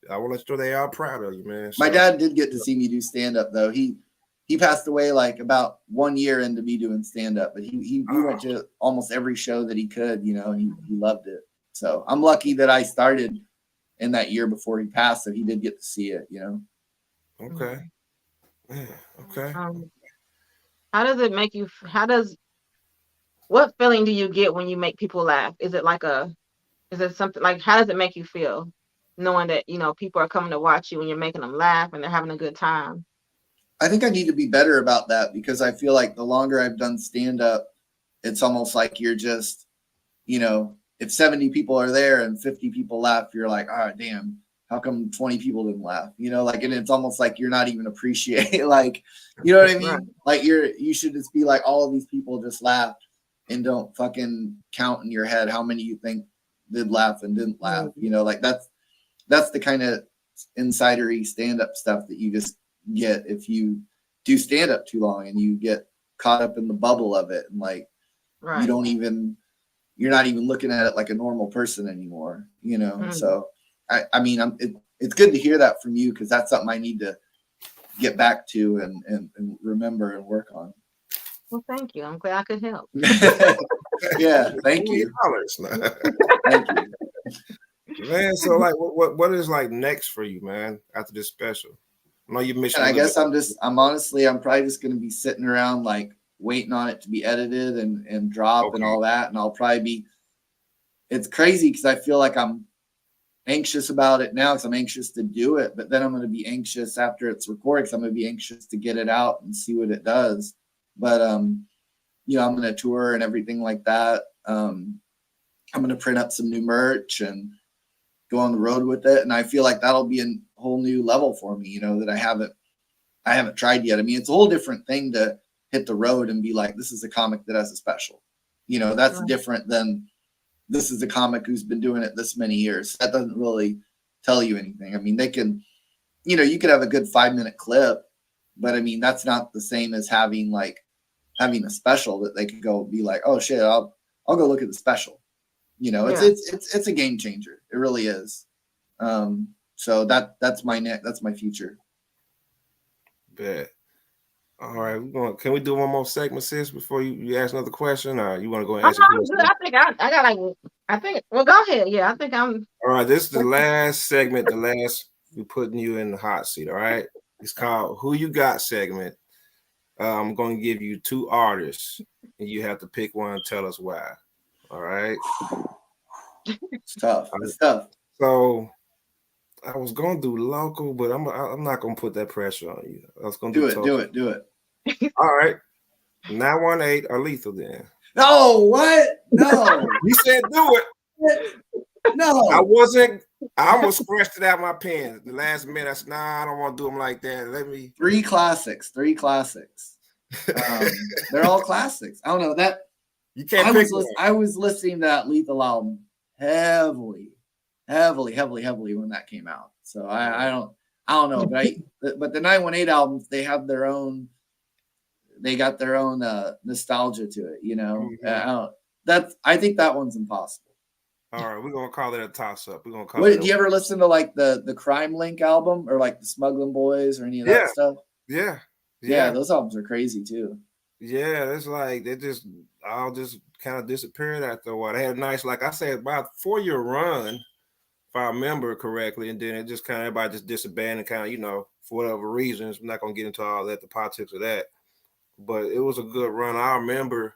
I want to show they are proud of you, man. My dad did get to see me do stand-up, though. He passed away like about 1 year into me doing stand-up, but he went to almost every show that he could, and he loved it. So I'm lucky that I started in that year before he passed, so he did get to see it, Okay. Yeah, okay. How does it make you? What feeling do you get when you make people laugh? Is it something like, how does it make you feel knowing that, people are coming to watch you and you're making them laugh and they're having a good time? I think I need to be better about that because I feel like the longer I've done stand-up, it's almost like you're just, if 70 people are there and 50 people laugh, you're like, oh, damn, how come 20 people didn't laugh? And it's almost like you're not even appreciating, like, you know what I mean? Right. Like you should just be like, all of these people just laughed and don't fucking count in your head how many you think did laugh and didn't laugh. Like that's the kind of insidery stand-up stuff that you just get if you do stand-up too long and you get caught up in the bubble of it and like you're not even looking at it like a normal person anymore, So I mean, it's good to hear that from you because that's something I need to get back to and remember and work on. Well, thank you. I'm glad I could help. Yeah, thank you. Thank you. Man, so like what is like next for you, man, after this special? I know you mentioned. I guess I'm honestly probably just gonna be sitting around like waiting on it to be edited and drop and all that. And I'll probably it's crazy because I feel like I'm anxious about it now because I'm anxious to do it, but then I'm going to be anxious after it's recorded because I'm going to be anxious to get it out and see what it does. But, I'm going to tour and everything like that. I'm going to print up some new merch and go on the road with it. And I feel like that'll be a whole new level for me, that I haven't tried yet. I mean, it's a whole different thing to hit the road and be like, this is a comic that has a special, that's different than this is a comic who's been doing it this many years. That doesn't really tell you anything. I mean, they can, you could have a good 5-minute clip, but I mean, that's not the same as having a special that they could go be like, oh shit, I'll go look at the special. It's a game changer. It really is. So So that's my future. Bet. All right, can we do one more segment, sis, before you ask another question, or you want to go and I'm ask? good. I think. Well, go ahead. Yeah, I think I'm. All right, this is the last segment. We're putting you in the hot seat. All right, it's called "Who You Got" segment. I'm going to give you 2 artists, and you have to pick one and tell us why. All right. It's tough. It's tough. So I was going to do local, but I'm not going to put that pressure on you. I was going to do it. All right. 918 or Lethal then. No, what? No. You said do it. No. I almost scratched it out my pen. The last minute, I said, nah, I don't want to do them like that. Let me. 3 classics. They're all classics. I don't know that. You can't I was listening to that Lethal album heavily when that came out. So I don't know, but the 918 albums, they got their own nostalgia to it, you know. Mm-hmm. I think that one's impossible. All right, we're gonna call it a toss-up. Do you ever listen to like the Crime Link album or like the Smuggling Boys or any of that stuff? Yeah, those albums are crazy too. Yeah, it's like they just all just kind of disappeared after a while. They had a nice, like I said, about 4-year run, if I remember correctly, and then it just kind of everybody just disbanded, kind of, you know, for whatever reasons. I'm not gonna get into all that, the politics of that, but it was a good run. I remember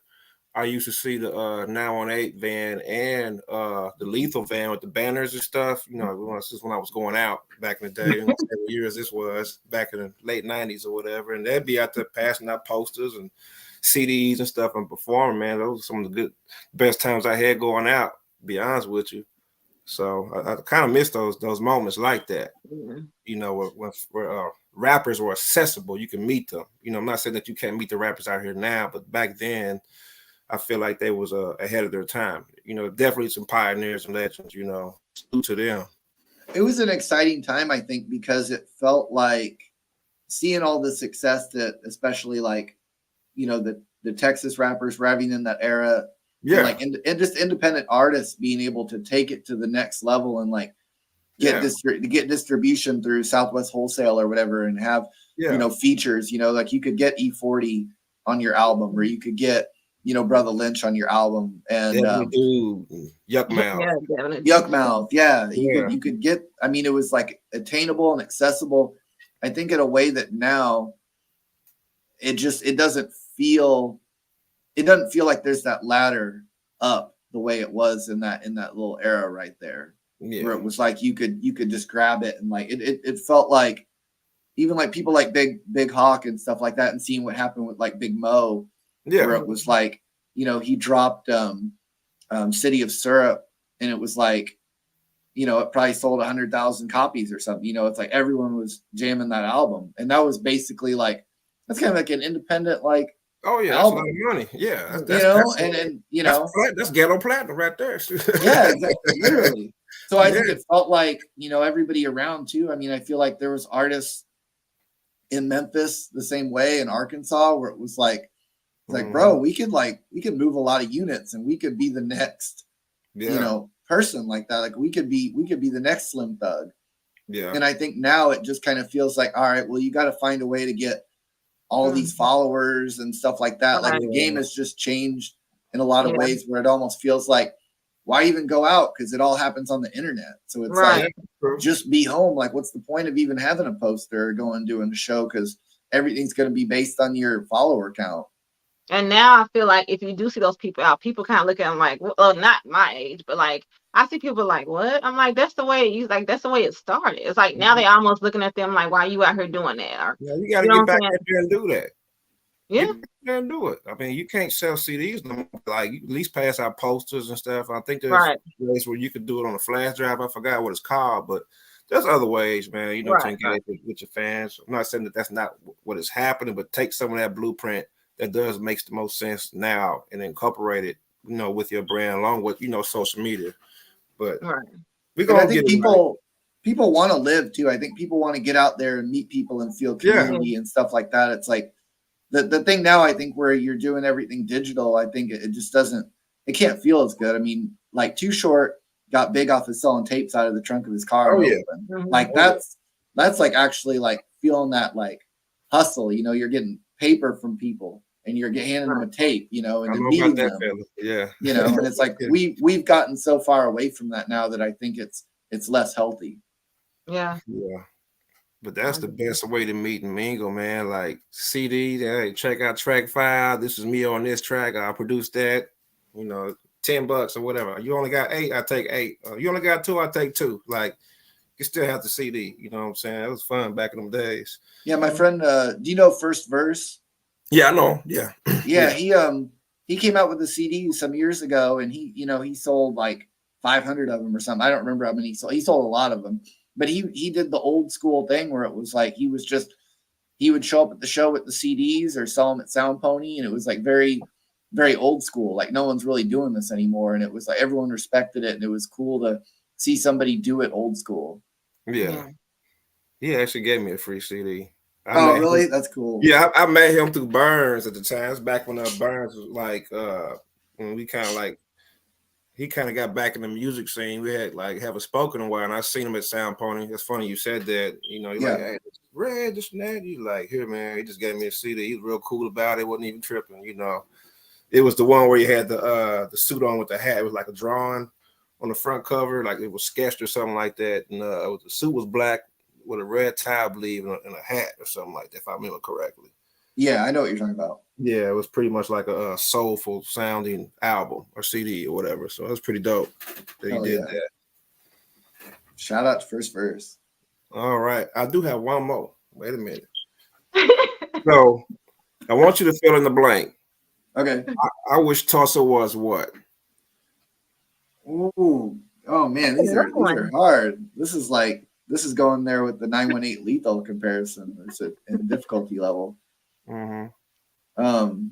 I used to see the 918 van and the Lethal van with the banners and stuff. You know, this is when I was going out back in the day. 7 years this was back in the late 90s or whatever, and they'd be out there passing out posters and CDs and stuff and performing. Man, those were some of the best times I had going out, to be honest with you. So I kind of miss those moments like that. Mm-hmm. You know, where rappers were accessible, you can meet them. You know, I'm not saying that you can't meet the rappers out here now, but back then I feel like they was ahead of their time. You know, definitely some pioneers and legends, you know, salute to them. It was an exciting time, I think, because it felt like seeing all the success that especially like, you know, the Texas rappers were having in that era. Yeah. And just independent artists being able to take it to the next level and like get distribution through Southwest Wholesale or whatever and have, you know, features, you know, like you could get E40 on your album or you could get, you know, Brother Lynch on your album and Yuck Mouth. Yuck Mouth. Yeah. You could get, I mean, it was like attainable and accessible. I think in a way that now it doesn't feel like there's that ladder up the way it was in that little era right there. Yeah. Where it was like you could just grab it and like it felt like even like people like Big Hawk and stuff like that and seeing what happened with like Big Mo. Yeah. Where it was like, you know, he dropped City of Syrup and it was like, you know, it probably sold 100,000 copies or something. You know, it's like everyone was jamming that album. And that was basically like, that's kind of like an independent, like, oh yeah, album. That's a lot of money. Yeah. That's ghetto platinum right there. Yeah, exactly. Literally. So I think it felt like, you know, everybody around too. I mean, I feel like there was artists in Memphis the same way in Arkansas where it was like, bro, we could move a lot of units and we could be the next, you know, person like that. Like we could be the next Slim Thug. Yeah. And I think now it just kind of feels like, all right, well, you got to find a way to get all these followers and stuff like that. Like the game has just changed in a lot of ways where it almost feels like, why even go out? Because it all happens on the internet. So it's like, just be home. Like, what's the point of even having a poster or going doing a show? Because everything's going to be based on your follower count. And now I feel like if you do see those people out, people kind of look at them like, well, not my age, but like I see people like, what? I'm like, that's the way that's the way it started. It's like now they almost looking at them like, why are you out here doing that? Or, yeah, you got to get back out there and do that. Yeah, get back there and do it. I mean, you can't sell CDs no more. Like you at least pass out posters and stuff. I think there's ways where you could do it on a flash drive. I forgot what it's called, but there's other ways, man. You know, to engage with your fans. I'm not saying that that's not what is happening, but take some of that blueprint that makes the most sense now and incorporate it, you know, with your brand along with, you know, social media. But we're going to get people want to live too. I think people want to get out there and meet people and feel community and stuff like that. It's like the thing now, I think where you're doing everything digital, I think it just it can't feel as good. I mean, like Too Short got big off his selling tapes out of the trunk of his car. Oh, yeah. Like that's like actually like feeling that like hustle, you know, you're getting paper from people and you're handing them a tape, you know, and then meeting them, yeah, you know, and it's like we've gotten so far away from that now that I think it's less healthy. Yeah. But that's the best way to meet and mingle, man. Like CD, hey, check out track 5. This is me on this track. I produced that. You know, $10 or whatever. You only got 8, I take 8. You only got 2, I take 2. Like, you still have the CD. You know what I'm saying? It was fun back in them days. Yeah, my friend, do you know First Verse? Yeah, I know. Yeah. Yeah, he came out with a CD some years ago, and he sold like 500 of them or something. I don't remember how many he sold. He sold a lot of them. But he did the old school thing where it was like he would show up at the show with the CDs or sell them at Sound Pony, and it was like very, very old school. Like no one's really doing this anymore, and it was like everyone respected it, and it was cool to see somebody do it old school. Yeah. He actually gave me a free CD. Really? That's cool. Yeah, I met him through Burns at the time. It's back when Burns was like when we kind of like he kind of got back in the music scene. We had like haven't spoken in a while, and I seen him at Sound Pony. It's funny you said that. You know, he's like, hey, Red, this and that. You like, here, man. He just gave me a CD. He was real cool about it. Wasn't even tripping. You know, it was the one where he had the suit on with the hat. It was like a drawing on the front cover, like it was sketched or something like that. And the suit was black with a red tie, I believe, and a hat or something like that, if I remember correctly. Yeah, I know what you're talking about. Yeah, it was pretty much like a soulful sounding album or CD or whatever. So it was pretty dope that he did that. Shout out to First Verse. All right. I do have one more. Wait a minute. So I want you to fill in the blank. Okay. I wish Tulsa was what? Ooh. Oh man, these are hard. This is going there with the 918 Lethal comparison. It's in difficulty level. Mm-hmm. I don't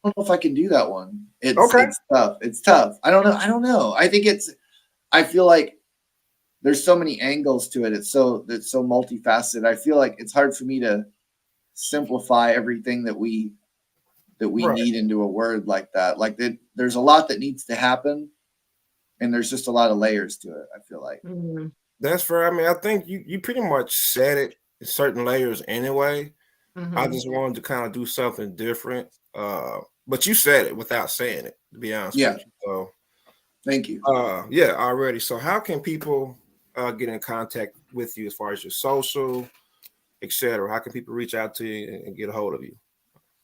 know if I can do that one. It's tough. It's tough. I don't know. I feel like there's so many angles to it. It's so multifaceted. I feel like it's hard for me to simplify everything that we need into a word like that. Like there's a lot that needs to happen, and there's just a lot of layers to it, I feel like. Mm-hmm. That's fair. I mean, I think you pretty much said it in certain layers anyway. Mm-hmm. I just wanted to kind of do something different. But you said it without saying it, to be honest with you. So thank you. Already. So how can people get in contact with you as far as your social, etc.? How can people reach out to you and get a hold of you?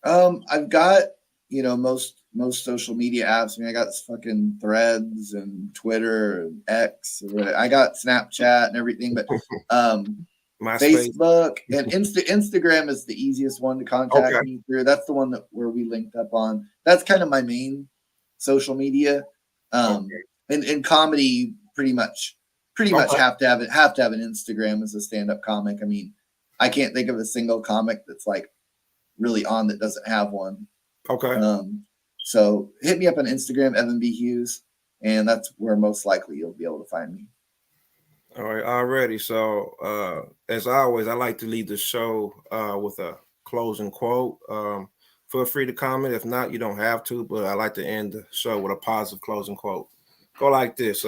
I've got, most social media apps. I mean, I got fucking Threads and Twitter and X. I got Snapchat and everything, but Facebook and Instagram is the easiest one to contact me through. That's the one where we linked up on. That's kind of my main social media. And comedy pretty much have to have an Instagram as a stand-up comic. I mean, I can't think of a single comic that's like really on that doesn't have one. Okay. So hit me up on Instagram, Evan B. Hughes, and that's where most likely you'll be able to find me. All right, already. So as always, I like to leave the show with a closing quote. Feel free to comment. If not, you don't have to, but I like to end the show with a positive closing quote. Go like this.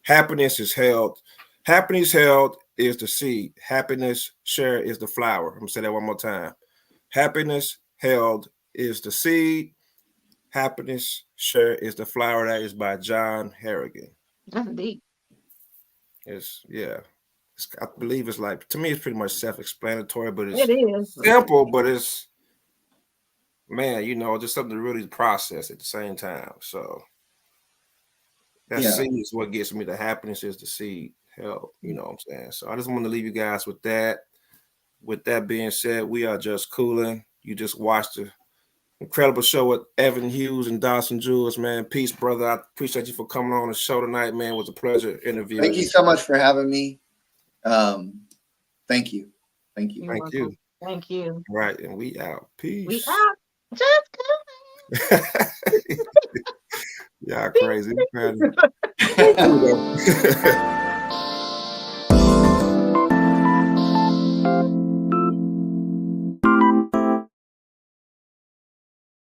Happiness is held is the seed. Happiness shared is the flower. I'm gonna say that one more time. Happiness held is the seed. Happiness shared is the flower. That is by John Harrigan. That's deep. I believe it's like, to me, it's pretty much self-explanatory, but it is simple, but it's, just something to really process at the same time. So that seed is what gets me. The happiness is the seed. Hell, you know what I'm saying? So I just want to leave you guys with that. With that being said, we are just cooling. You just watched the incredible show with Evan Hughes and DawsonSJewellS, man. Peace, brother. I appreciate you for coming on the show tonight, man. It was a pleasure interviewing you. Thank you so much for having me. Thank you. Thank you. Thank you. Right, and we out. Peace. We out. Just cooling. Y'all crazy.